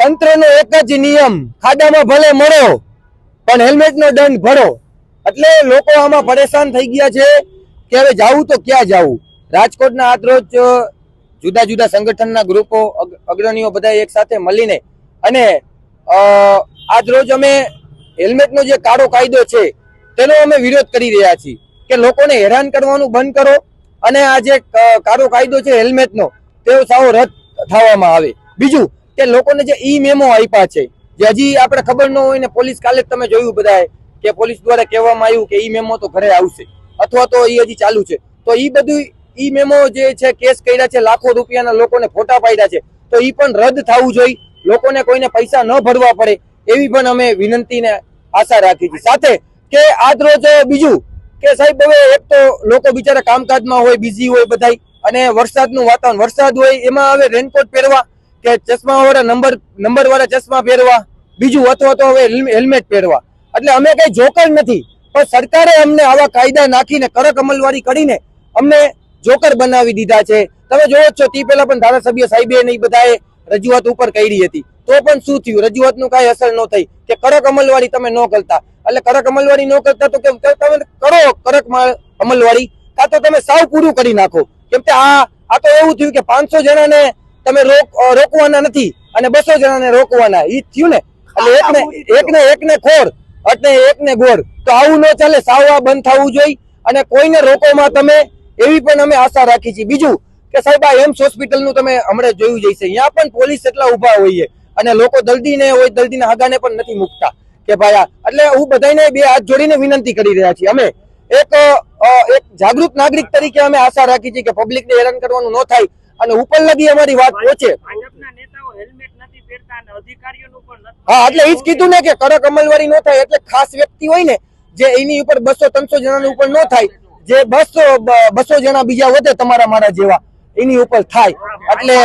તંત્રનો એક જ નિયમ, ખાડામાં ભલે મળો પણ હેલ્મેટનો દંડ ભરો. એટલે લોકો આમાં પરેશાન થઈ ગયા છે કે હવે જાવું તો ક્યાં જાવું. રાજકોટના આજ રોજ જુદા જુદા સંગઠનના ગ્રુપો અગ્રણીઓ બધા એક સાથે મળીને અને આજ રોજ અમે હેલ્મેટનો જે કાળો કાયદો છે તેનો અમે વિરોધ કરી રહ્યા છીએ કે લોકોને હેરાન કરવાનું બંધ કરો અને આ જે કાળો કાયદો છે હેલ્મેટનો તેઓ સાવ રદ થવામાં આવે. બીજું કે લોકોને જે ઈ મેમો આપ્યા છે જે હજી આપણે ખબર ન હોય ને પોલીસ કાલે જ તમે જોયું બધાએ કે પોલીસ દ્વારા કહેવામાં આવ્યું કે ઈ મેમો તો ઘરે આવશે અથવા તો ઈ હજી ચાલુ છે. તો ઈ બધું ઈ મેમો જે છે કેસ કર્યા છે, લાખો રૂપિયાના લોકોને ફોટા પાડ્યા છે, તો ઈ પણ રદ થવું જોઈએ. લોકોને કોઈને પૈસા ન ભરવા પડે એવી પણ અમે વિનંતીને આશા રાખી છે. સાથે કે આજ રોજ બીજું કે સાહેબ હવે એક તો લોકો બિચારા કામકાજમાં હોય, બિઝી હોય બધાય, અને વરસાદનું વાતાવરણ, વરસાદ હોય એમાં હવે રેનકોટ પહેરવા કે ચશ્મા વાળા નંબર વાળા ચશ્મા પહેરવા, બીજું અથવા તો હવે હેલ્મેટ પહેરવા. એટલે અમે કઈ જોકર નથી, પણ સરકારે અમને આવા કાયદા નાખીને કડક અમલવારી કરીને અમને જોકર બનાવી દીધા છે. તમે જોવો છો તે પહેલા પણ ધારાસભ્ય સાહેબે ને બધાએ રજૂઆત ઉપર કરી હતી, તો પણ શું થયું? રજૂઆતનું કઈ અસર ન થઈ કે કડક અમલવારી તમે ન કરતા. એટલે કડક અમલવારી ન કરતા તો કેમ તમે કરો કડક અમલવારી, કાં તો તમે સાવ પૂરું કરી નાખો. કેમ કે આ તો એવું થયું કે 500 જણાને તમે રોકવાના નથી અને 200 જણાને રોકવાના, ઈ થયું ને. એટલે એકને ખોર એટલે એકને ગોળ, તો આવું ન ચાલે. સાવ આ બંધ થવું જોઈએ અને કોઈને રોકોમાં તમે એવી પણ અમે આશા રાખી છે. બીજું કે સાહેબ આ એમ્સ હોસ્પિટલનું તમે હમણાં જોયું જઈશે, અહીંયા પણ પોલીસ એટલા ઉભા હોઈએ અને લોકો દર્દીને હોય, દર્દીના હાગાને પણ નથી મૂકતા કે ભાઈ એટલે હું બધાને બે હાથ જોડીને વિનંતી કરી રહ્યા છીએ. અમે એક જાગૃત નાગરિક તરીકે અમે આશા રાખી છે કે પબ્લિકને હેરાન કરવાનું ન થાય અને ઉપર લગી અમારી વાત પહોંચે. હા, એટલે ઈ જ કીધું ને કે કડક અમલવારી ન થાય. એટલે ખાસ વ્યક્તિ હોય ને જે એની ઉપર 200-300 જણાની ઉપર ન થાય, જે 200 જણા બીજા વધે તમારા મારા જેવા એની ઉપર થાય. એટલે